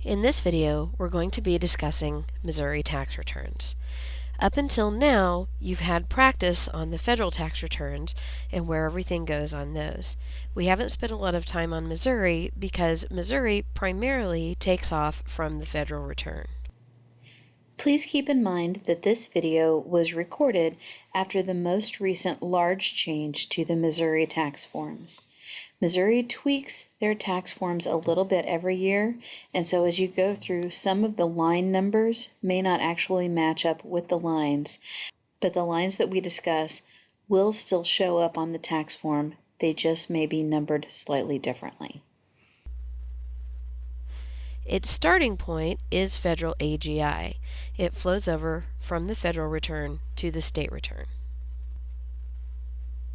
In this video, we're going to be discussing Missouri tax returns. Up until now, you've had practice on the federal tax returns and where everything goes on those. We haven't spent a lot of time on Missouri because Missouri primarily takes off from the federal return. Please keep in mind that this video was recorded after the most recent large change to the Missouri tax forms. Missouri tweaks their tax forms a little bit every year, and so as you go through, some of the line numbers may not actually match up with the lines, but the lines that we discuss will still show up on the tax form. They just may be numbered slightly differently. Its starting point is federal AGI. It flows over from the federal return to the state return.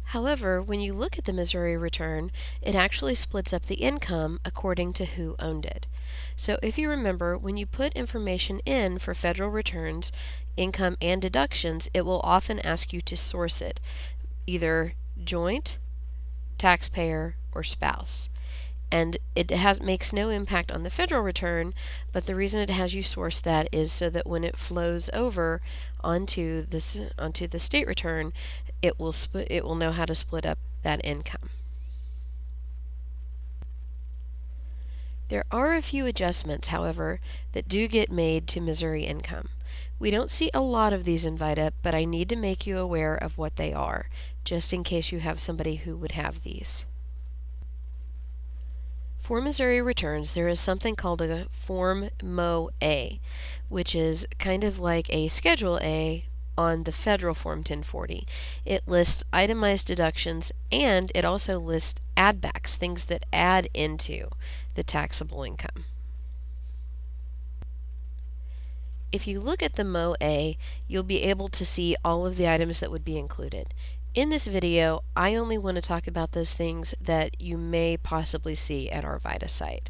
However, when you look at the Missouri return, it actually splits up the income according to who owned it. So if you remember, when you put information in for federal returns, income and deductions, it will often ask you to source it, either joint, taxpayer, or spouse. And it makes no impact on the federal return, but the reason it has you source that is so that when it flows over onto the state return, it will know how to split up that income. There are a few adjustments, however, that do get made to Missouri income. We don't see a lot of these in VITA, but I need to make you aware of what they are, just in case you have somebody who would have these. For Missouri returns, there is something called a Form MOA, which is kind of like a Schedule A on the federal Form 1040. It lists itemized deductions, and it also lists add-backs, things that add into the taxable income. If you look at the MOA, you'll be able to see all of the items that would be included. In this video, I only want to talk about those things that you may possibly see at our VITA site.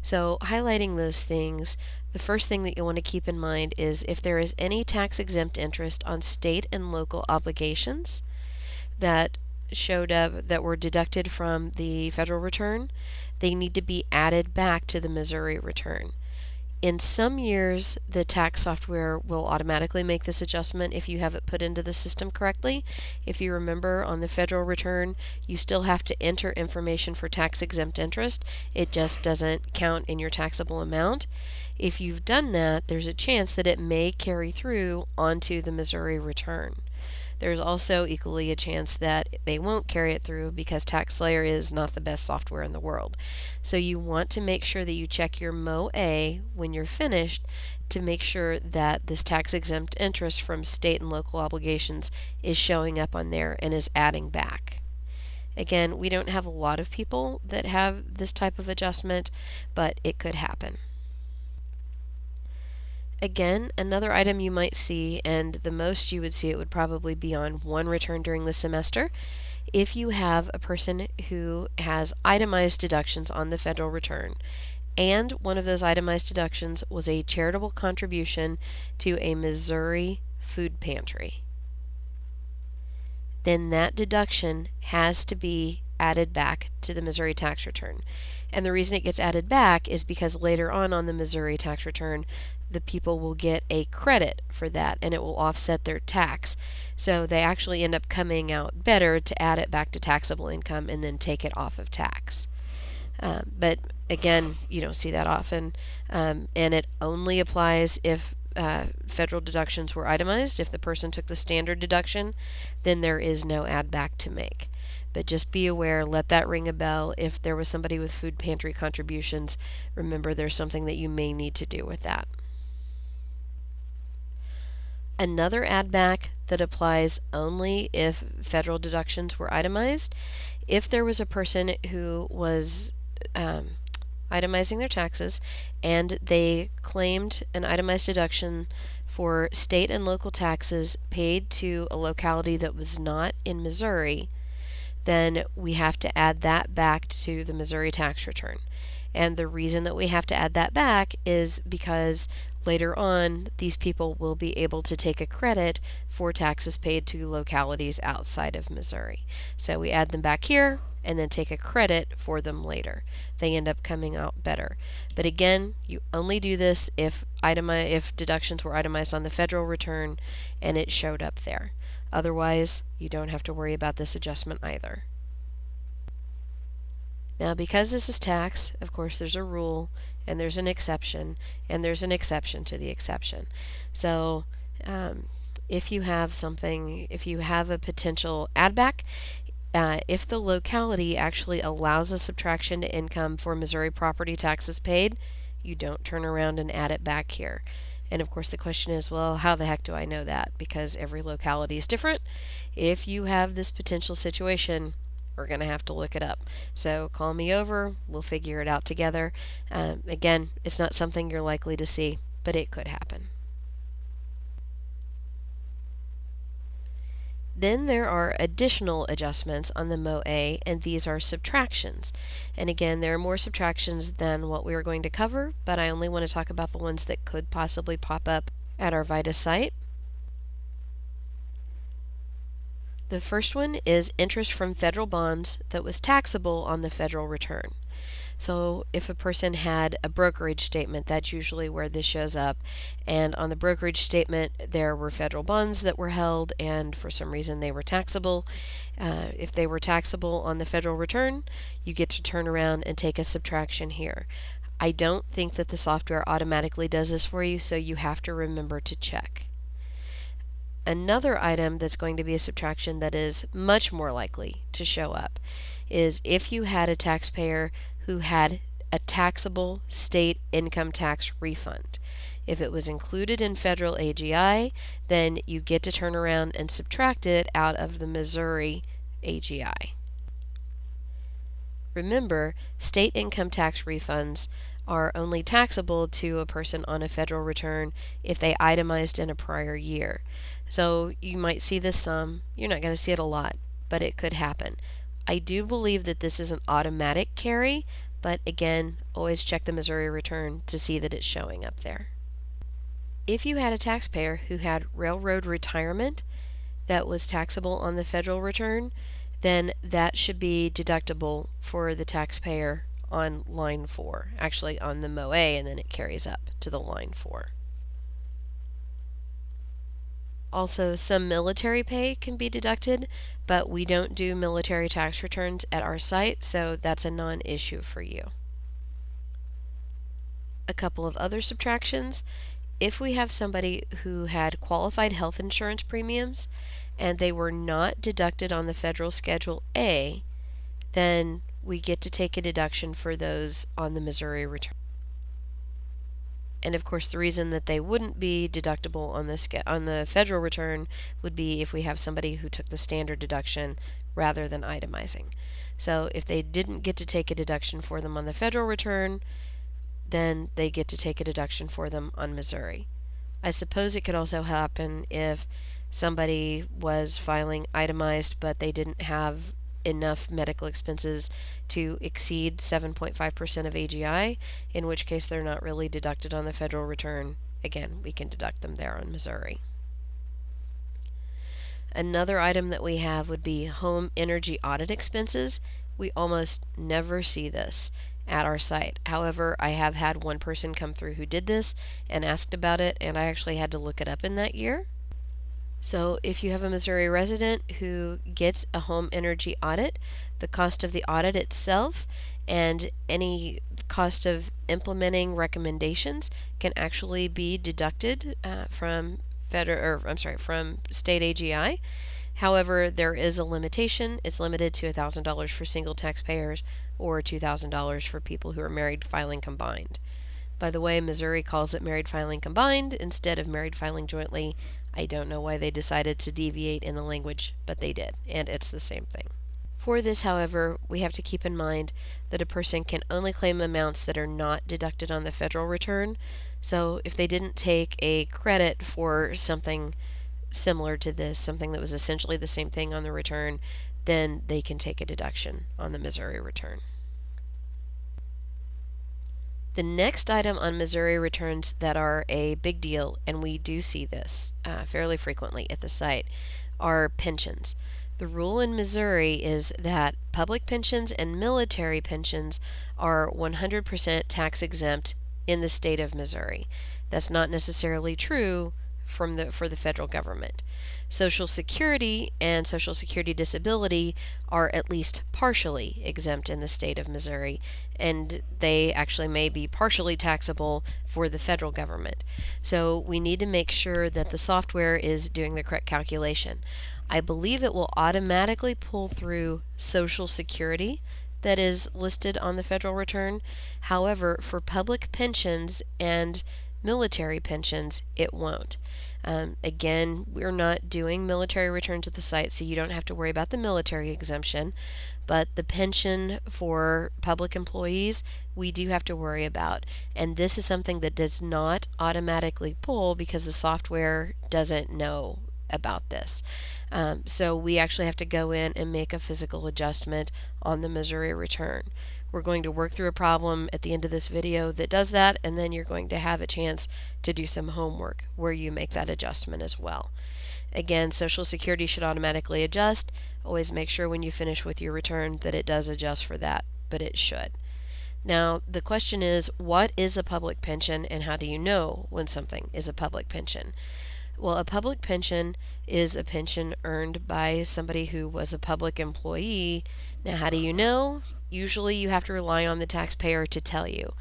So, highlighting those things, the first thing that you'll want to keep in mind is if there is any tax-exempt interest on state and local obligations that showed up that were deducted from the federal return, they need to be added back to the Missouri return. In some years, the tax software will automatically make this adjustment if you have it put into the system correctly. If you remember, on the federal return, you still have to enter information for tax-exempt interest. It just doesn't count in your taxable amount. If you've done that, there's a chance that it may carry through onto the Missouri return. There's also equally a chance that they won't carry it through because TaxSlayer is not the best software in the world. So you want to make sure that you check your MOA when you're finished to make sure that this tax-exempt interest from state and local obligations is showing up on there and is adding back. Again, we don't have a lot of people that have this type of adjustment, but it could happen. Again, another item you might see, and the most you would see it would probably be on one return during the semester, if you have a person who has itemized deductions on the federal return, and one of those itemized deductions was a charitable contribution to a Missouri food pantry. Then that deduction has to be added back to the Missouri tax return. And the reason it gets added back is because later on the Missouri tax return, the people will get a credit for that and it will offset their tax. So they actually end up coming out better to add it back to taxable income and then take it off of tax. But again, you don't see that often, and it only applies if federal deductions were itemized. If the person took the standard deduction, then there is no add back to make. But just be aware, let that ring a bell. If there was somebody with food pantry contributions, remember there's something that you may need to do with that. Another add back that applies only if federal deductions were itemized, if there was a person who was itemizing their taxes and they claimed an itemized deduction for state and local taxes paid to a locality that was not in Missouri, then we have to add that back to the Missouri tax return. And the reason that we have to add that back is because later on, these people will be able to take a credit for taxes paid to localities outside of Missouri. So we add them back here and then take a credit for them later. They end up coming out better. But again, you only do this if deductions were itemized on the federal return and it showed up there. Otherwise, you don't have to worry about this adjustment either. Now, because this is tax, of course, there's a rule, and there's an exception, and there's an exception to the exception. So, if you have a potential add back, if the locality actually allows a subtraction to income for Missouri property taxes paid, you don't turn around and add it back here. And of course the question is, well, how the heck do I know that? Because every locality is different. If you have this potential situation, we're going to have to look it up. So call me over, we'll figure it out together. Again, it's not something you're likely to see, but it could happen. Then there are additional adjustments on the MOA, and these are subtractions. And again, there are more subtractions than what we are going to cover, but I only want to talk about the ones that could possibly pop up at our VITA site. The first one is interest from federal bonds that was taxable on the federal return. So if a person had a brokerage statement, that's usually where this shows up, and on the brokerage statement there were federal bonds that were held, and for some reason they were taxable. If they were taxable on the federal return, you get to turn around and take a subtraction here. I don't think that the software automatically does this for you, so you have to remember to check. Another item that's going to be a subtraction that is much more likely to show up is if you had a taxpayer who had a taxable state income tax refund. If it was included in federal AGI, then you get to turn around and subtract it out of the Missouri AGI. Remember, state income tax refunds are only taxable to a person on a federal return if they itemized in a prior year. So you might see this some, you're not going to see it a lot, but it could happen. I do believe that this is an automatic carry, but again, always check the Missouri return to see that it's showing up there. If you had a taxpayer who had railroad retirement that was taxable on the federal return, then that should be deductible for the taxpayer on line 4, actually on the MOA, and then it carries up to the line 4. Also, some military pay can be deducted, but we don't do military tax returns at our site, so that's a non-issue for you. A couple of other subtractions. If we have somebody who had qualified health insurance premiums and they were not deducted on the federal Schedule A, then we get to take a deduction for those on the Missouri return. And of course, the reason that they wouldn't be deductible on the federal return would be if we have somebody who took the standard deduction rather than itemizing. So if they didn't get to take a deduction for them on the federal return, then they get to take a deduction for them on Missouri. I suppose it could also happen if somebody was filing itemized but they didn't have enough medical expenses to exceed 7.5% of AGI, in which case they're not really deducted on the federal return. Again, we can deduct them there on Missouri. Another item that we have would be home energy audit expenses. We almost never see this at our site. However, I have had one person come through who did this and asked about it, and I actually had to look it up in that year. So if you have a Missouri resident who gets a home energy audit, the cost of the audit itself and any cost of implementing recommendations can actually be deducted from state AGI. However, there is a limitation. It's limited to $1,000 for single taxpayers or $2,000 for people who are married filing combined. By the way, Missouri calls it married filing combined instead of married filing jointly. I don't know why they decided to deviate in the language, but they did, and it's the same thing. For this, however, we have to keep in mind that a person can only claim amounts that are not deducted on the federal return. So if they didn't take a credit for something similar to this, something that was essentially the same thing on the return, then they can take a deduction on the Missouri return. The next item on Missouri returns that are a big deal, and we do see this fairly frequently at the site, are pensions. The rule in Missouri is that public pensions and military pensions are 100% tax exempt in the state of Missouri. That's not necessarily true for the federal government. Social Security and Social Security disability are at least partially exempt in the state of Missouri, and they actually may be partially taxable for the federal government. So we need to make sure that the software is doing the correct calculation. I believe it will automatically pull through Social Security that is listed on the federal return. However, for public pensions and military pensions, it won't. Again, we're not doing military returns at the site, so you don't have to worry about the military exemption. But the pension for public employees, we do have to worry about. And this is something that does not automatically pull because the software doesn't know about this. So we actually have to go in and make a physical adjustment on the Missouri return. We're going to work through a problem at the end of this video that does that, and then you're going to have a chance to do some homework where you make that adjustment as well. Again, Social Security should automatically adjust. Always make sure when you finish with your return that it does adjust for that, but it should. Now, the question is, what is a public pension and how do you know when something is a public pension? Well, a public pension is a pension earned by somebody who was a public employee. Now, how do you know? Usually you have to rely on the taxpayer to tell you.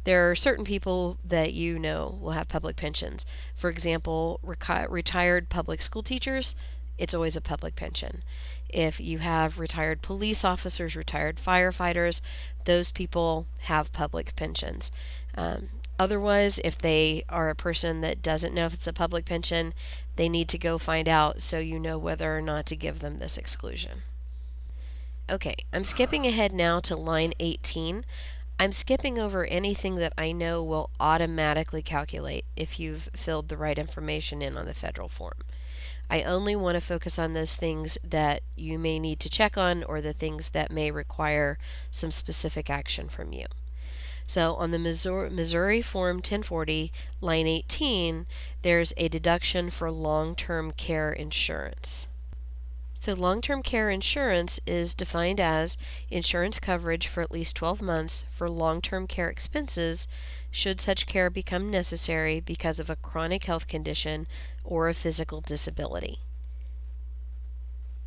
There are certain people that you know will have public pensions. For example, retired public school teachers, it's always a public pension. If you have retired police officers, retired firefighters, those people have public pensions. Otherwise, if they are a person that doesn't know if it's a public pension, they need to go find out so you know whether or not to give them this exclusion. Okay, I'm skipping ahead now to line 18. I'm skipping over anything that I know will automatically calculate if you've filled the right information in on the federal form. I only want to focus on those things that you may need to check on or the things that may require some specific action from you. So on the Missouri Form 1040, line 18, there's a deduction for long-term care insurance. So long-term care insurance is defined as insurance coverage for at least 12 months for long-term care expenses should such care become necessary because of a chronic health condition or a physical disability.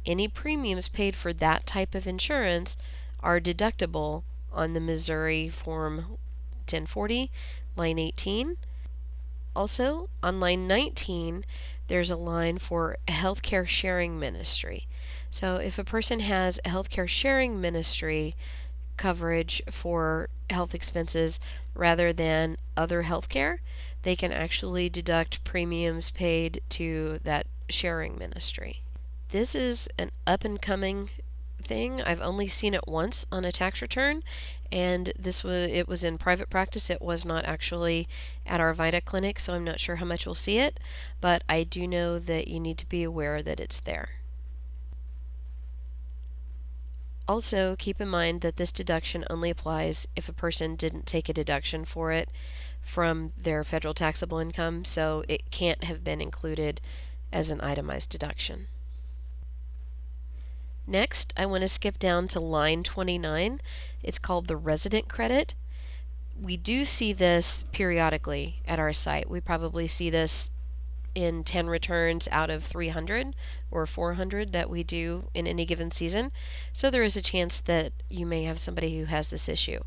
Any premiums paid for that type of insurance are deductible on the Missouri Form 1040, line 18. Also, on line 19, there's a line for a healthcare sharing ministry. So if a person has a healthcare sharing ministry coverage for health expenses rather than other healthcare, they can actually deduct premiums paid to that sharing ministry. This is an up-and-coming thing. I've only seen it once on a tax return, and it was in private practice. It was not actually at our VITA clinic, so I'm not sure how much we'll see it, but I do know that you need to be aware that it's there. Also, keep in mind that this deduction only applies if a person didn't take a deduction for it from their federal taxable income, so it can't have been included as an itemized deduction. Next, I want to skip down to line 29. It's called the resident credit. We do see this periodically at our site. We probably see this in 10 returns out of 300 or 400 that we do in any given season. So there is a chance that you may have somebody who has this issue.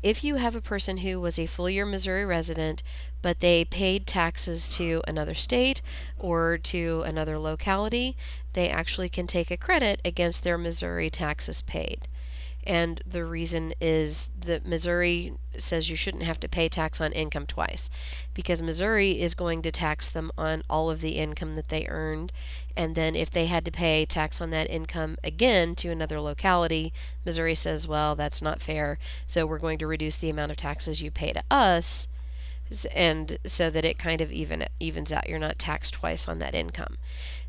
If you have a person who was a full-year Missouri resident, but they paid taxes to another state or to another locality, they actually can take a credit against their Missouri taxes paid. And the reason is that Missouri says you shouldn't have to pay tax on income twice, because Missouri is going to tax them on all of the income that they earned, and then if they had to pay tax on that income again to another locality, Missouri says, well, that's not fair, so we're going to reduce the amount of taxes you pay to us, and so that it kind of evens out. You're not taxed twice on that income.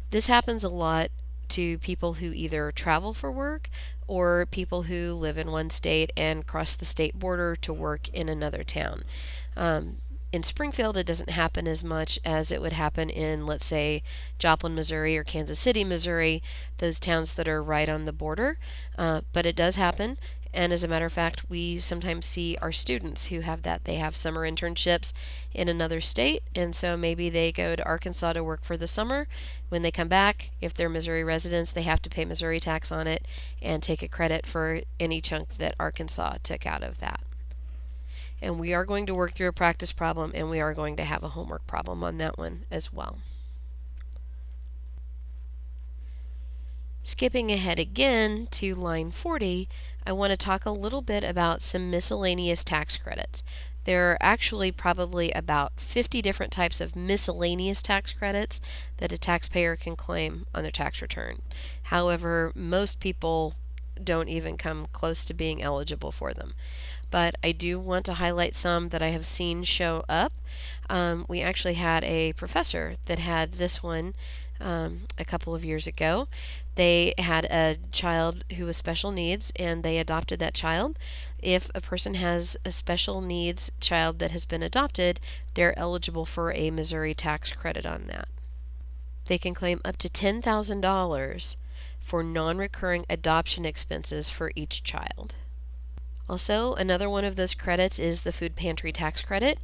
This happens a lot to people who either travel for work or people who live in one state and cross the state border to work in another town. In Springfield, it doesn't happen as much as it would happen in, let's say, Joplin, Missouri, or Kansas City, Missouri, those towns that are right on the border. But it does happen. And as a matter of fact, we sometimes see our students who have that. They have summer internships in another state, and so maybe they go to Arkansas to work for the summer. When they come back, if they're Missouri residents, they have to pay Missouri tax on it and take a credit for any chunk that Arkansas took out of that. And we are going to work through a practice problem, and we are going to have a homework problem on that one as well. Skipping ahead again to line 40, I want to talk a little bit about some miscellaneous tax credits. There are actually probably about 50 different types of miscellaneous tax credits that a taxpayer can claim on their tax return. However, most people don't even come close to being eligible for them. But I do want to highlight some that I have seen show up. We actually had a professor that had this one a couple of years ago. They had a child who was special needs and they adopted that child. If a person has a special needs child that has been adopted, they're eligible for a Missouri tax credit on that. They can claim up to $10,000 for non-recurring adoption expenses for each child. Also, another one of those credits is the food pantry tax credit.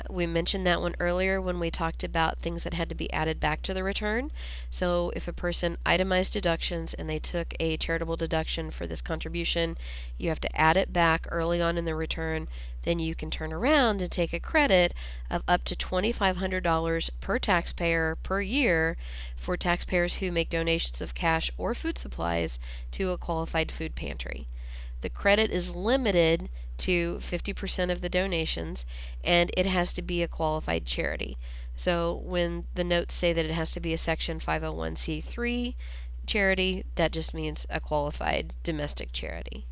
We mentioned that one earlier when we talked about things that had to be added back to the return. So if a person itemized deductions and they took a charitable deduction for this contribution, you have to add it back early on in the return. Then you can turn around and take a credit of up to $2,500 per taxpayer per year for taxpayers who make donations of cash or food supplies to a qualified food pantry. The credit is limited to 50% of the donations, and it has to be a qualified charity. So when the notes say that it has to be a Section 501c3 charity, that just means a qualified domestic charity.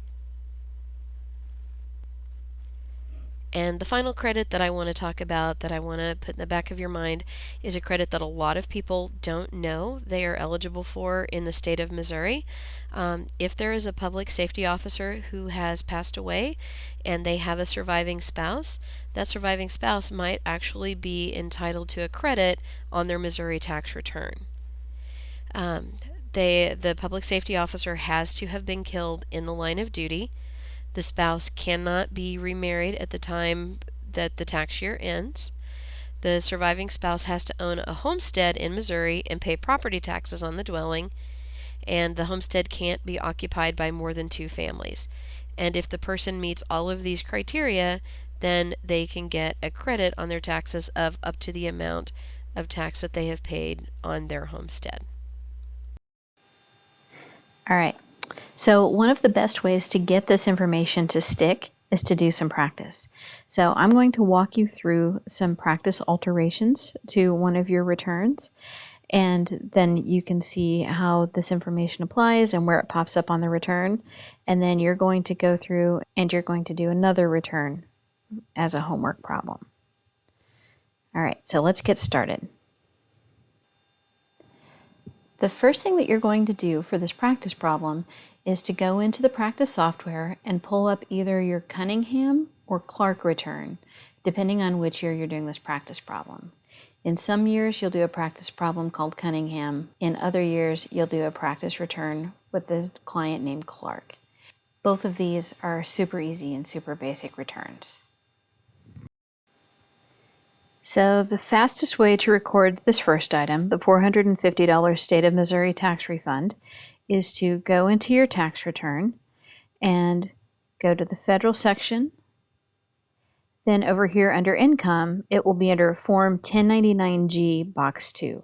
And the final credit that I want to talk about, that I want to put in the back of your mind, is a credit that a lot of people don't know they are eligible for in the state of Missouri. If there is a public safety officer who has passed away and they have a surviving spouse, that surviving spouse might actually be entitled to a credit on their Missouri tax return. The public safety officer has to have been killed in the line of duty. The spouse cannot be remarried at the time that the tax year ends. The surviving spouse has to own a homestead in Missouri and pay property taxes on the dwelling, and the homestead can't be occupied by more than 2 families. And if the person meets all of these criteria, then they can get a credit on their taxes of up to the amount of tax that they have paid on their homestead. All right. So one of the best ways to get this information to stick is to do some practice. So I'm going to walk you through some practice alterations to one of your returns, and then you can see how this information applies and where it pops up on the return. And then you're going to go through and you're going to do another return as a homework problem. All right, so let's get started. The first thing that you're going to do for this practice problem is to go into the practice software and pull up either your Cunningham or Clark return, depending on which year you're doing this practice problem. In some years, you'll do a practice problem called Cunningham. In other years, you'll do a practice return with the client named Clark. Both of these are super easy and super basic returns. So the fastest way to record this first item, the $450 State of Missouri tax refund, is to go into your tax return and go to the federal section. Then over here under income, it will be under Form 1099G Box 2.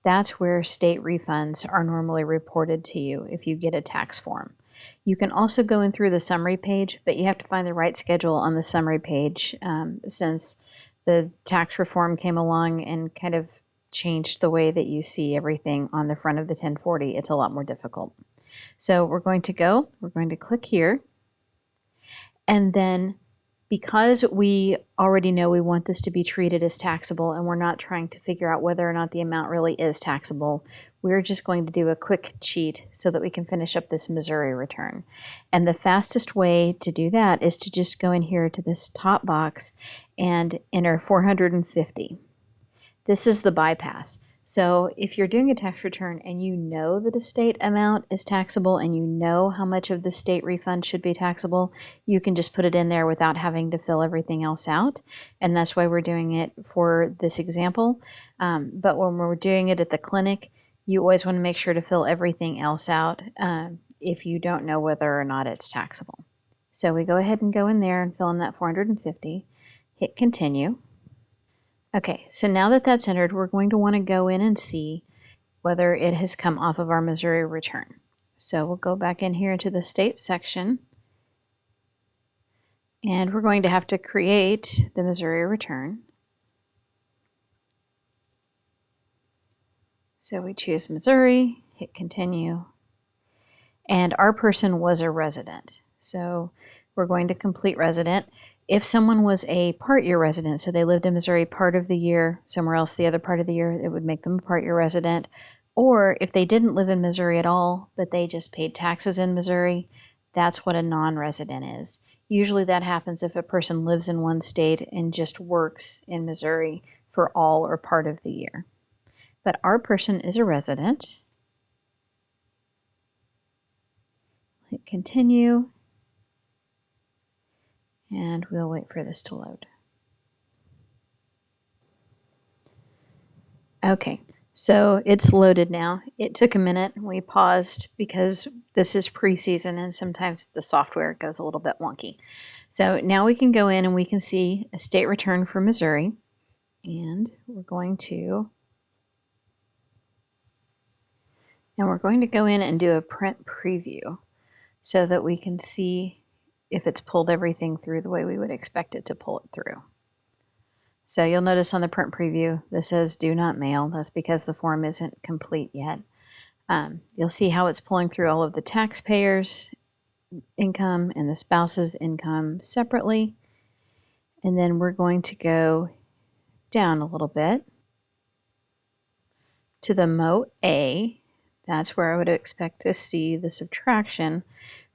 That's where state refunds are normally reported to you if you get a tax form. You can also go in through the summary page, but you have to find the right schedule on the summary page since the tax reform came along and kind of changed the way that you see everything on the front of the 1040. It's a lot more difficult. So we're going to click here, and then Because we already know we want this to be treated as taxable and we're not trying to figure out whether or not the amount really is taxable, we're just going to do a quick cheat so that we can finish up this Missouri return. And the fastest way to do that is to just go in here to this top box and enter 450. This is the bypass. So if you're doing a tax return and you know that a state amount is taxable and you know how much of the state refund should be taxable, you can just put it in there without having to fill everything else out. And that's why we're doing it for this example. But when we're doing it at the clinic, you always want to make sure to fill everything else out if you don't know whether or not it's taxable. So we go ahead and go in there and fill in that 450, hit continue. Okay, so now that that's entered, we're going to want to go in and see whether it has come off of our Missouri return. So we'll go back in here into the state section, and we're going to have to create the Missouri return. So we choose Missouri, hit continue, and our person was a resident. So we're going to complete resident. If someone was a part-year resident, so they lived in Missouri part of the year, somewhere else the other part of the year, it would make them a part-year resident. Or if they didn't live in Missouri at all, but they just paid taxes in Missouri, that's what a non-resident is. Usually that happens if a person lives in one state and just works in Missouri for all or part of the year. But our person is a resident. Hit continue. And we'll wait for this to load. Okay, so it's loaded now. It took a minute. We paused because this is preseason and sometimes the software goes a little bit wonky. So now we can go in and we can see a state return for Missouri. And we're going to go in and do a print preview so that we can see if it's pulled everything through the way we would expect it to pull it through. So you'll notice on the print preview, this says do not mail. That's because the form isn't complete yet. You'll see how it's pulling through all of the taxpayers' income and the spouse's income separately. And then we're going to go down a little bit to the MOA. That's where I would expect to see the subtraction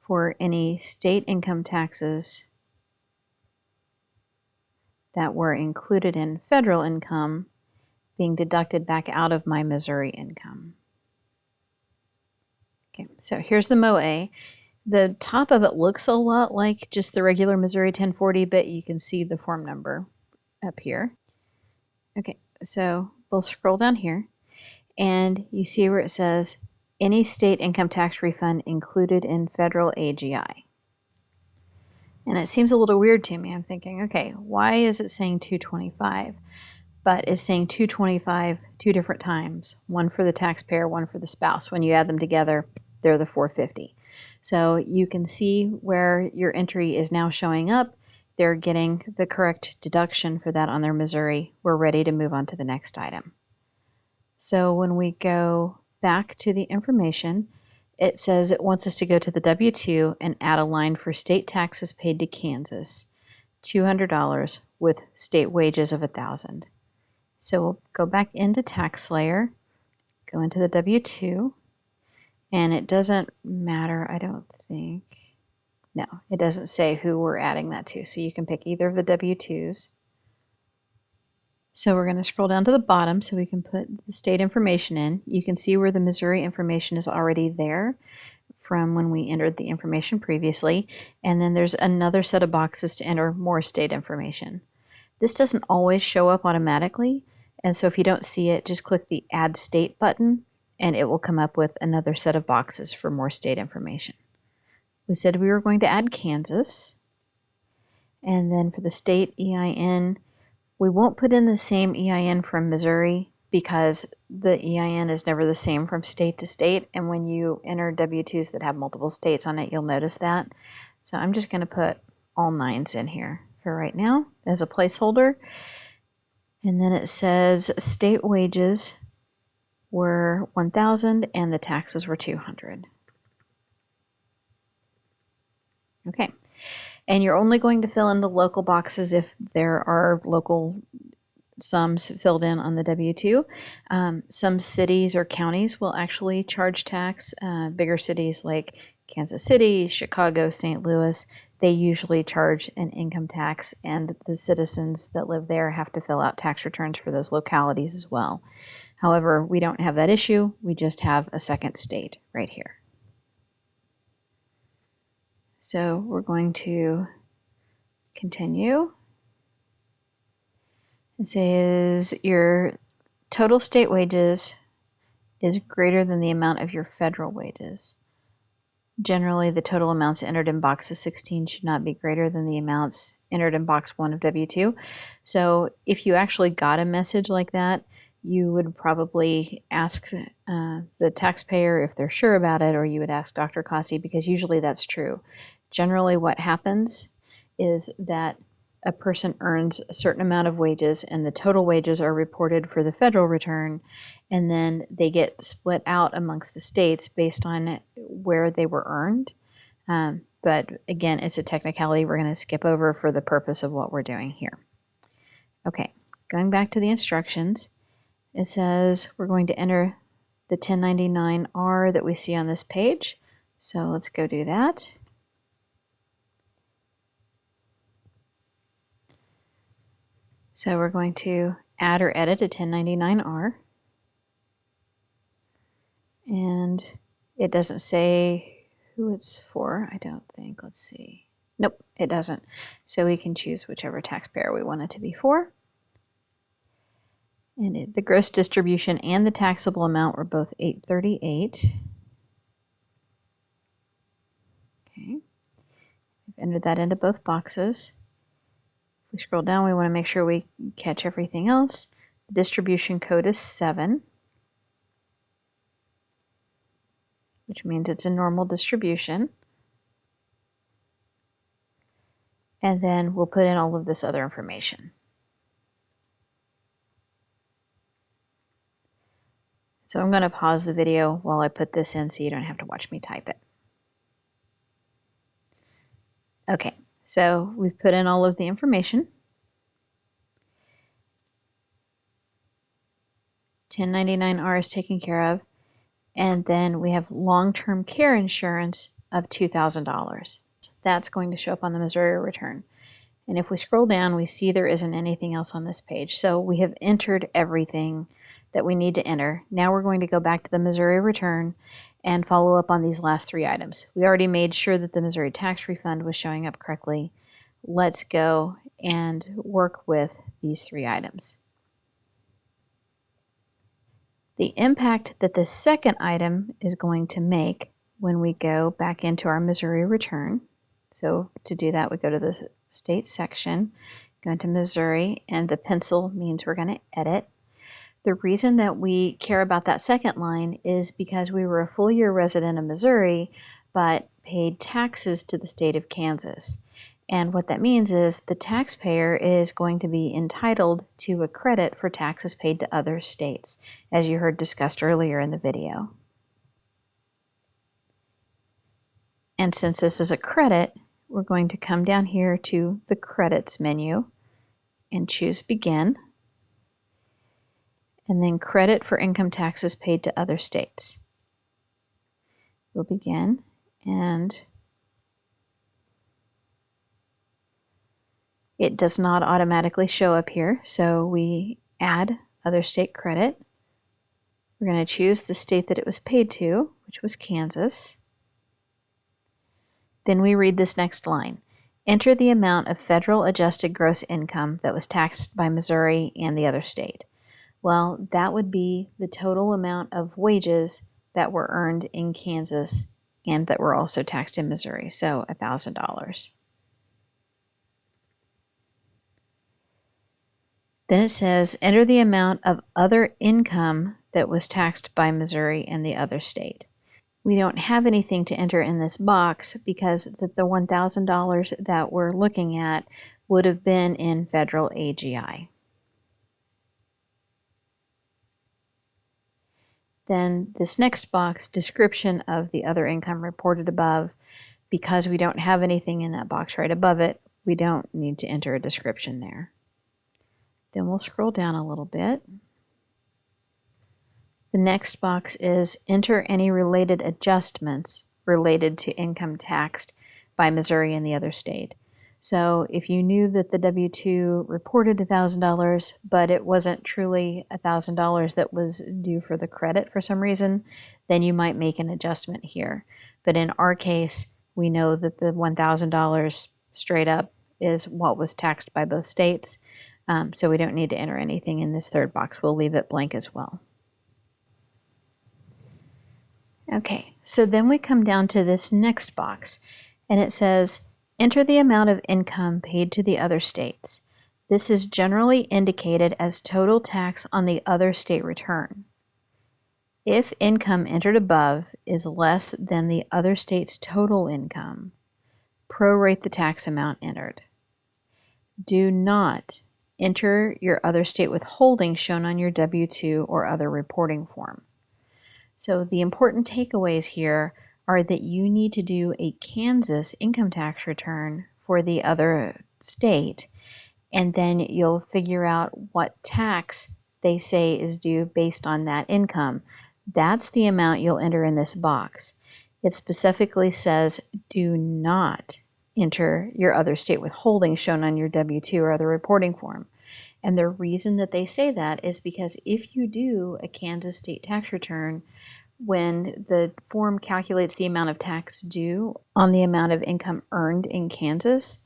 for any state income taxes that were included in federal income being deducted back out of my Missouri income. Okay, so here's the MOA. The top of it looks a lot like just the regular Missouri 1040, but you can see the form number up here. Okay, so we'll scroll down here, and you see where it says any state income tax refund included in federal AGI. And it seems a little weird to me. I'm thinking, okay, why is it saying 225? But it's saying 225 two different times, one for the taxpayer, one for the spouse. When you add them together, they're the 450. So you can see where your entry is now showing up. They're getting the correct deduction for that on their Missouri. We're ready to move on to the next item. So when we go back to the information, it says it wants us to go to the W-2 and add a line for state taxes paid to Kansas, $200 with state wages of $1,000. So we'll go back into TaxSlayer, go into the W-2, and it doesn't matter, I don't think. No, it doesn't say who we're adding that to, so you can pick either of the W-2s. So we're going to scroll down to the bottom so we can put the state information in. You can see where the Missouri information is already there from when we entered the information previously. And then there's another set of boxes to enter more state information. This doesn't always show up automatically. And so if you don't see it, just click the Add State button and it will come up with another set of boxes for more state information. We said we were going to add Kansas. And then for the state EIN, we won't put in the same EIN from Missouri because the EIN is never the same from state to state. And when you enter W-2s that have multiple states on it, you'll notice that. So I'm just going to put all 9s in here for right now as a placeholder. And then it says state wages were $1,000 and the taxes were $200. Okay. And you're only going to fill in the local boxes if there are local sums filled in on the W-2. Some cities or counties will actually charge tax. Bigger cities like Kansas City, Chicago, St. Louis, they usually charge an income tax, and the citizens that live there have to fill out tax returns for those localities as well. However, we don't have that issue. We just have a second state right here. So we're going to continue. It says your total state wages is greater than the amount of your federal wages. Generally, the total amounts entered in boxes 16 should not be greater than the amounts entered in box 1 of W-2. So if you actually got a message like that, you would probably ask the taxpayer if they're sure about it, or you would ask Dr. Kasi, because usually that's true. Generally, what happens is that a person earns a certain amount of wages and the total wages are reported for the federal return, and then they get split out amongst the states based on where they were earned. But again, it's a technicality we're going to skip over for the purpose of what we're doing here. Okay, going back to the instructions, it says we're going to enter the 1099-R that we see on this page. So let's go do that. So we're going to add or edit a 1099-R. And it doesn't say who it's for, I don't think. Let's see. Nope, it doesn't. So we can choose whichever taxpayer we want it to be for. And the gross distribution and the taxable amount were both $838. Okay. We've entered that into both boxes. If we scroll down, we want to make sure we catch everything else. The distribution code is 7, which means it's a normal distribution. And then we'll put in all of this other information. So I'm going to pause the video while I put this in so you don't have to watch me type it. Okay, so we've put in all of the information. 1099-R is taken care of. And then we have long-term care insurance of $2,000. That's going to show up on the Missouri return. And if we scroll down, we see there isn't anything else on this page. So we have entered everything that we need to enter. Now we're going to go back to the Missouri return and follow up on these last 3 items. We already made sure that the Missouri tax refund was showing up correctly. Let's go and work with these 3 items. The impact that the second item is going to make when we go back into our Missouri return. So to do that, we go to the state section, go into Missouri, and the pencil means we're going to edit. The reason that we care about that second line is because we were a full year resident of Missouri, but paid taxes to the state of Kansas. And what that means is the taxpayer is going to be entitled to a credit for taxes paid to other states, as you heard discussed earlier in the video. And since this is a credit, we're going to come down here to the credits menu and choose begin, and then credit for income taxes paid to other states. We'll begin, and it does not automatically show up here, so we add other state credit. We're going to choose the state that it was paid to, which was Kansas. Then we read this next line. Enter the amount of federal adjusted gross income that was taxed by Missouri and the other state. Well, that would be the total amount of wages that were earned in Kansas and that were also taxed in Missouri, so $1,000. Then it says, enter the amount of other income that was taxed by Missouri and the other state. We don't have anything to enter in this box because the $1,000 that we're looking at would have been in federal AGI. Then this next box, description of the other income reported above, because we don't have anything in that box right above it, we don't need to enter a description there. Then we'll scroll down a little bit. The next box is enter any related adjustments related to income taxed by Missouri and the other state. So if you knew that the W-2 reported $1,000, but it wasn't truly $1,000 that was due for the credit for some reason, then you might make an adjustment here. But in our case, we know that the $1,000 straight up is what was taxed by both states. So we don't need to enter anything in this third box. We'll leave it blank as well. Okay, so then we come down to this next box, and it says, enter the amount of income paid to the other states. This is generally indicated as total tax on the other state return. If income entered above is less than the other state's total income, prorate the tax amount entered. Do not enter your other state withholding shown on your W-2 or other reporting form. So the important takeaways here are that you need to do a Kansas income tax return for the other state, and then you'll figure out what tax they say is due based on that income. That's the amount you'll enter in this box. It specifically says do not enter your other state withholding shown on your W-2 or other reporting form. And the reason that they say that is because if you do a Kansas state tax return, when the form calculates the amount of tax due on the amount of income earned in Kansas,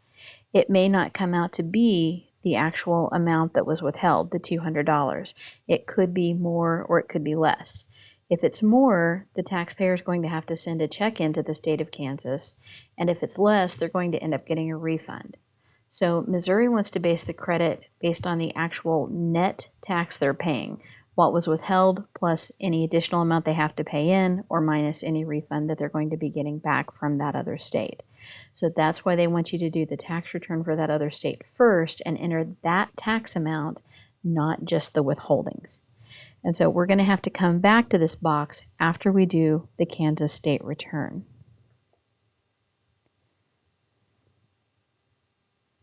it may not come out to be the actual amount that was withheld, the $200. It could be more or it could be less. If it's more, the taxpayer is going to have to send a check into the state of Kansas, and if it's less, they're going to end up getting a refund. So Missouri wants to base the credit based on the actual net tax they're paying, what was withheld plus any additional amount they have to pay in, or minus any refund that they're going to be getting back from that other state. So that's why they want you to do the tax return for that other state first and enter that tax amount, not just the withholdings. And so we're going to have to come back to this box after we do the Kansas state return.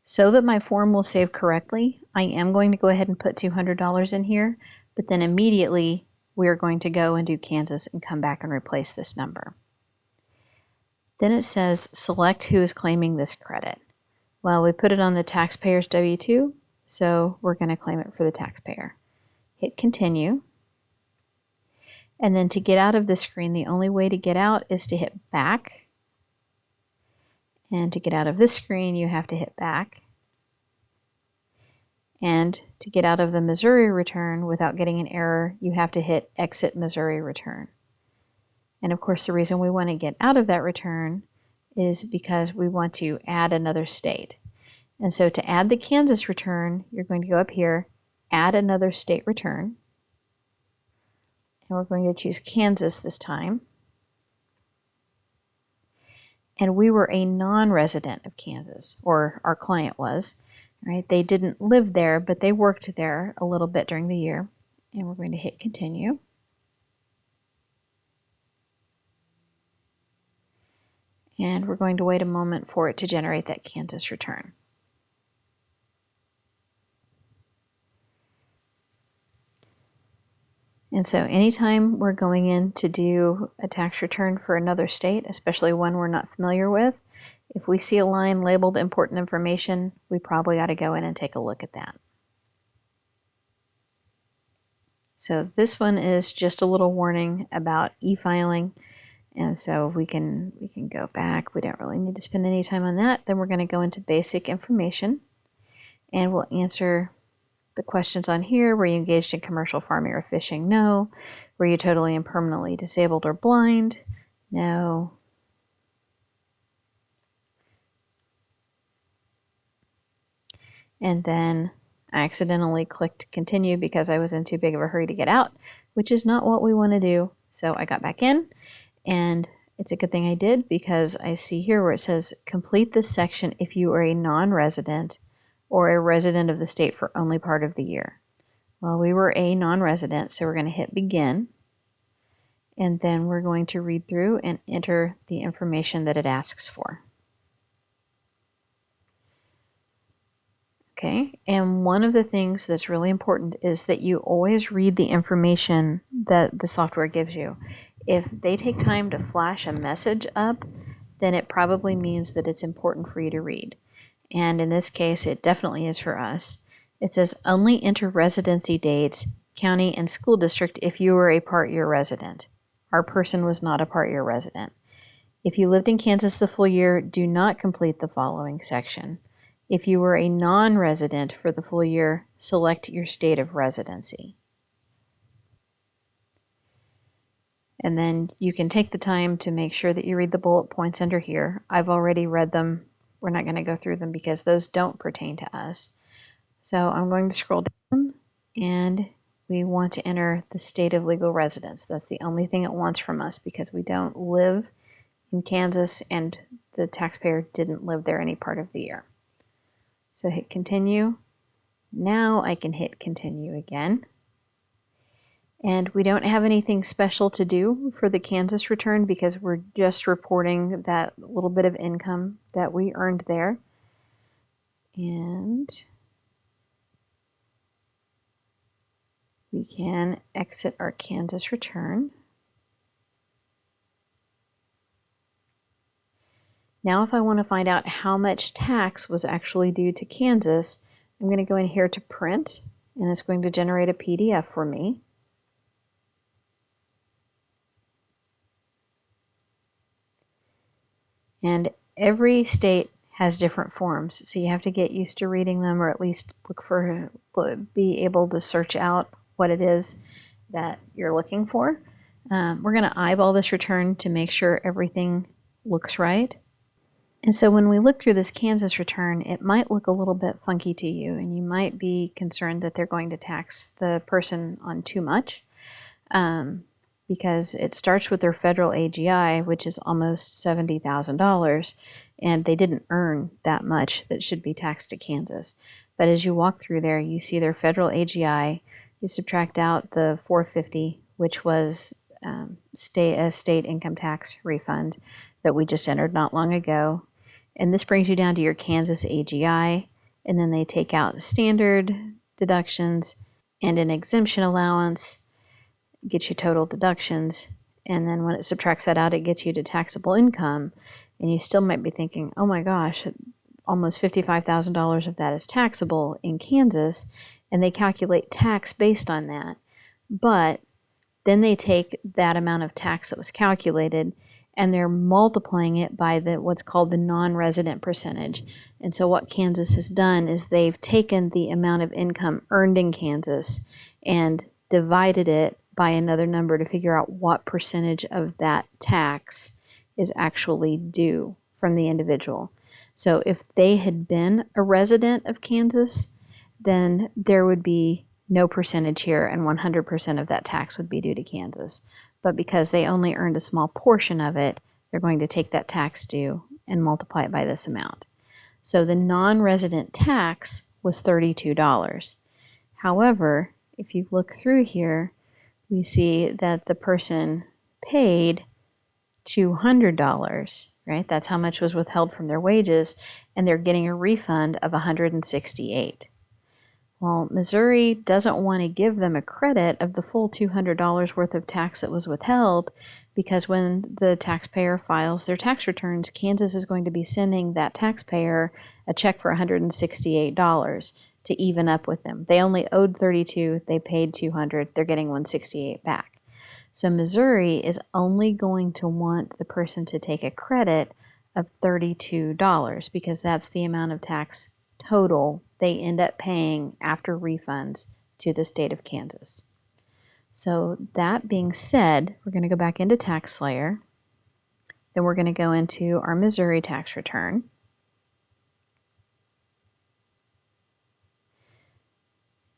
So that my form will save correctly, I am going to go ahead and put $200 in here, but then immediately we're going to go and do Kansas and come back and replace this number. Then it says select who is claiming this credit. Well, we put it on the taxpayer's W-2, so we're going to claim it for the taxpayer. Hit continue. And then to get out of the screen, the only way to get out is to hit back. And to get out of this screen, you have to hit back. And to get out of the Missouri return without getting an error, you have to hit exit Missouri return. And of course, the reason we want to get out of that return is because we want to add another state. And so to add the Kansas return, you're going to go up here, add another state return. And we're going to choose Kansas this time. And we were a non-resident of Kansas, or our client was, right? They didn't live there, but they worked there a little bit during the year. And we're going to hit continue. And we're going to wait a moment for it to generate that Kansas return. And so anytime we're going in to do a tax return for another state, especially one we're not familiar with, if we see a line labeled important information, we probably ought to go in and take a look at that. So this one is just a little warning about e-filing. And so we can go back. We don't really need to spend any time on that. Then we're going to go into basic information, and we'll answer the questions on here. Were you engaged in commercial farming or fishing? No. Were you totally and permanently disabled or blind? No. And then I accidentally clicked continue because I was in too big of a hurry to get out, which is not what we want to do. So I got back in, and it's a good thing I did because I see here where it says complete this section if you are a non-resident or a resident of the state for only part of the year. Well, we were a non-resident, so we're going to hit begin. and then we're going to read through and enter the information that it asks for. Okay, and one of the things that's really important is that you always read the information that the software gives you. If they take time to flash a message up, then it probably means that it's important for you to read. And in this case, it definitely is for us. It says only enter residency dates, county, and school district if you were a part-year resident. Our person was not a part-year resident. If you lived in Kansas the full year, do not complete the following section. If you were a non-resident for the full year, select your state of residency. And then you can take the time to make sure that you read the bullet points under here. I've already read them. We're not going to go through them because those don't pertain to us. So I'm going to scroll down, and we want to enter the state of legal residence. That's the only thing it wants from us because we don't live in Kansas and the taxpayer didn't live there any part of the year. So hit continue. Now I can hit continue again. And we don't have anything special to do for the Kansas return because we're just reporting that little bit of income that we earned there. And we can exit our Kansas return. Now if I want to find out how much tax was actually due to Kansas, I'm going to go in here to print, and it's going to generate a PDF for me. And every state has different forms, so you have to get used to reading them, or at least be able to search out what it is that you're looking for. We're going to eyeball this return to make sure everything looks right. And so when we look through this Kansas return, it might look a little bit funky to you, and you might be concerned that they're going to tax the person on too much, because it starts with their federal AGI, which is almost $70,000, and they didn't earn that much that should be taxed to Kansas. But as you walk through there, you see their federal AGI, you subtract out the $450, which was a state income tax refund that we just entered not long ago. And this brings you down to your Kansas AGI, and then they take out standard deductions and an exemption allowance, gets you total deductions, and then when it subtracts that out, it gets you to taxable income. And you still might be thinking, oh my gosh, almost $55,000 of that is taxable in Kansas, and they calculate tax based on that. But then they take that amount of tax that was calculated and they're multiplying it by what's called the non-resident percentage. And so what Kansas has done is they've taken the amount of income earned in Kansas and divided it by another number to figure out what percentage of that tax is actually due from the individual. So if they had been a resident of Kansas, then there would be no percentage here and 100% of that tax would be due to Kansas. But because they only earned a small portion of it, they're going to take that tax due and multiply it by this amount. So the non-resident tax was $32. However, if you look through here, we see that the person paid $200, right? That's how much was withheld from their wages, and they're getting a refund of $168. Well, Missouri doesn't want to give them a credit of the full $200 worth of tax that was withheld because when the taxpayer files their tax returns, Kansas is going to be sending that taxpayer a check for $168 to even up with them. They only owed $32, they paid $200, they're getting $168 back. So Missouri is only going to want the person to take a credit of $32 because that's the amount of tax total they end up paying after refunds to the state of Kansas. So that being said, we're going to go back into TaxSlayer. Then we're going to go into our Missouri tax return.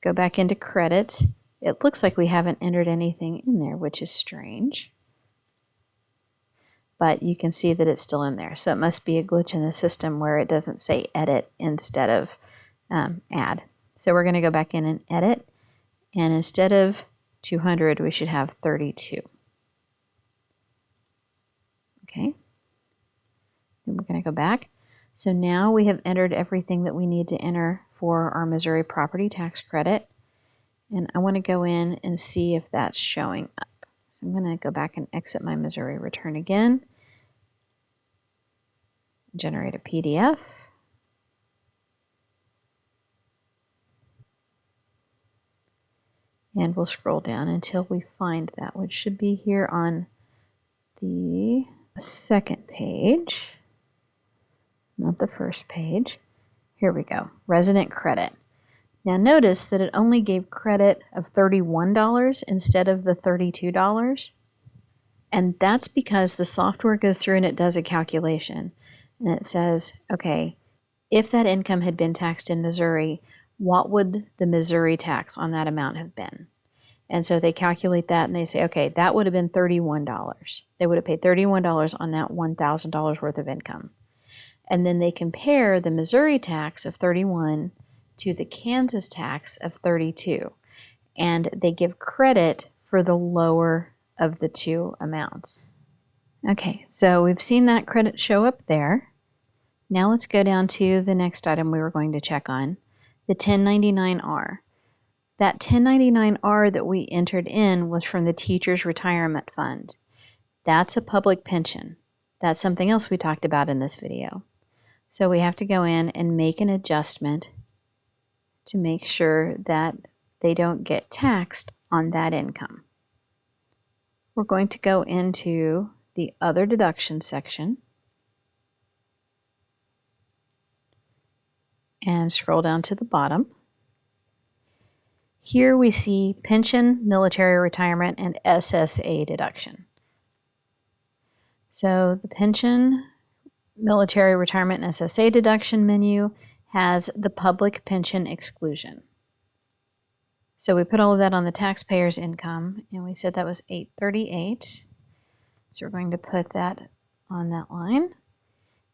Go back into credits. It looks like we haven't entered anything in there, which is strange. But you can see that it's still in there. So it must be a glitch in the system where it doesn't say edit instead of add. So we're going to go back in and edit. And instead of 200, we should have 32. Okay. Then we're going to go back. So now we have entered everything that we need to enter for our Missouri property tax credit. And I want to go in and see if that's showing up. So I'm going to go back and exit my Missouri return again. Generate a PDF. And we'll scroll down until we find that, which should be here on the second page, not the first page. Here we go, resident credit. Now notice that it only gave credit of $31 instead of the $32. And that's because the software goes through and it does a calculation. And it says, okay, if that income had been taxed in Missouri, what would the Missouri tax on that amount have been? And so they calculate that and they say, okay, that would have been $31. They would have paid $31 on that $1,000 worth of income. And then they compare the Missouri tax of $31 to the Kansas tax of $32. And they give credit for the lower of the two amounts. Okay, so we've seen that credit show up there. Now let's go down to the next item we were going to check on, the 1099-R. That 1099-R that we entered in was from the Teachers Retirement Fund. That's a public pension. That's something else we talked about in this video. So we have to go in and make an adjustment to make sure that they don't get taxed on that income. We're going to go into the Other Deductions section and scroll down to the bottom. Here we see pension, military retirement, and SSA deduction. So the pension, military retirement, and SSA deduction menu has the public pension exclusion. So we put all of that on the taxpayer's income, and we said that was $838. So we're going to put that on that line,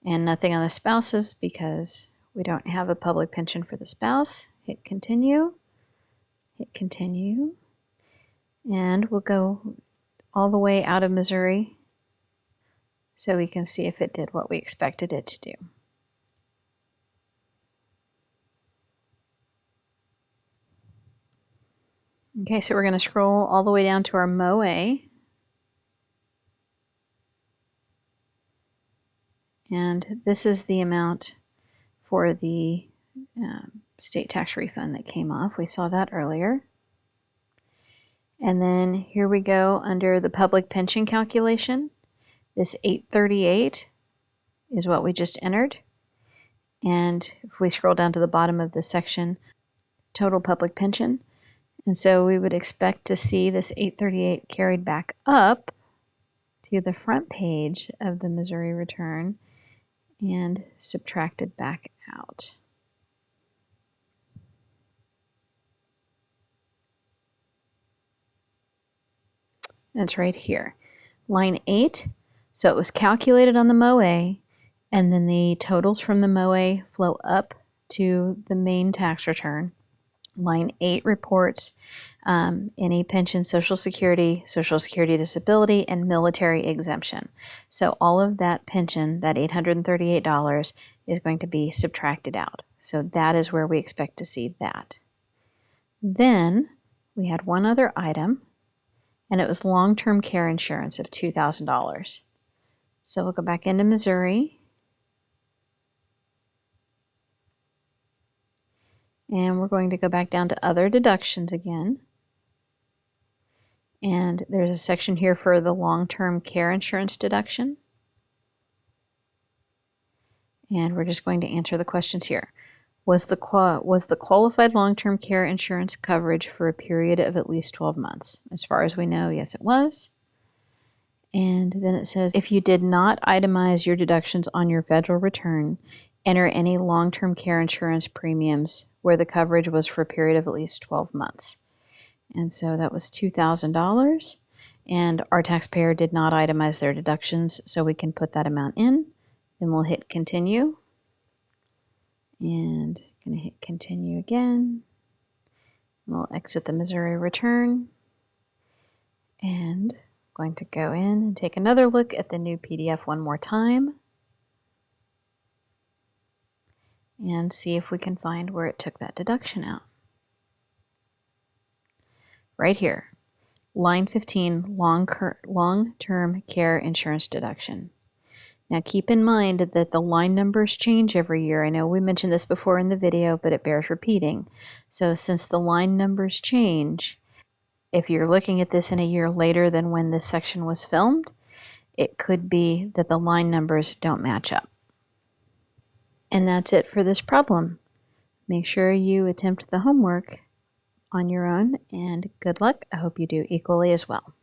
and nothing on the spouses because we don't have a public pension for the spouse. Hit continue. Hit continue, and we'll go all the way out of Missouri so we can see if it did what we expected it to do. Okay, so we're going to scroll all the way down to our MOA, and this is the amount for the state tax refund that came off. We saw that earlier. And then here we go under the public pension calculation. This $838 is what we just entered. And if we scroll down to the bottom of this section, total public pension. And so we would expect to see this $838 carried back up to the front page of the Missouri return and subtracted back out. That's right here. Line 8, so it was calculated on the MOA, and then the totals from the MOA flow up to the main tax return. Line 8 reports any pension, Social Security disability, and military exemption. So all of that pension, that $838, is going to be subtracted out. So that is where we expect to see that. Then we had one other item, and it was long-term care insurance of $2,000. So we'll go back into Missouri. And we're going to go back down to other deductions again. And there's a section here for the long-term care insurance deduction. And we're just going to answer the questions here. Was the qualified long-term care insurance coverage for a period of at least 12 months? As far as we know, yes, it was. And then it says, if you did not itemize your deductions on your federal return, enter any long-term care insurance premiums where the coverage was for a period of at least 12 months. And so that was $2,000. And our taxpayer did not itemize their deductions, so we can put that amount in. Then we'll hit continue. And going to hit continue again. We'll exit the Missouri return. And going to go in and take another look at the new PDF one more time and see if we can find where it took that deduction out. Right here, line 15, long-term care insurance deduction. Now keep in mind that the line numbers change every year. I know we mentioned this before in the video, but it bears repeating. So since the line numbers change, if you're looking at this in a year later than when this section was filmed, it could be that the line numbers don't match up. And that's it for this problem. Make sure you attempt the homework on your own, and good luck. I hope you do equally as well.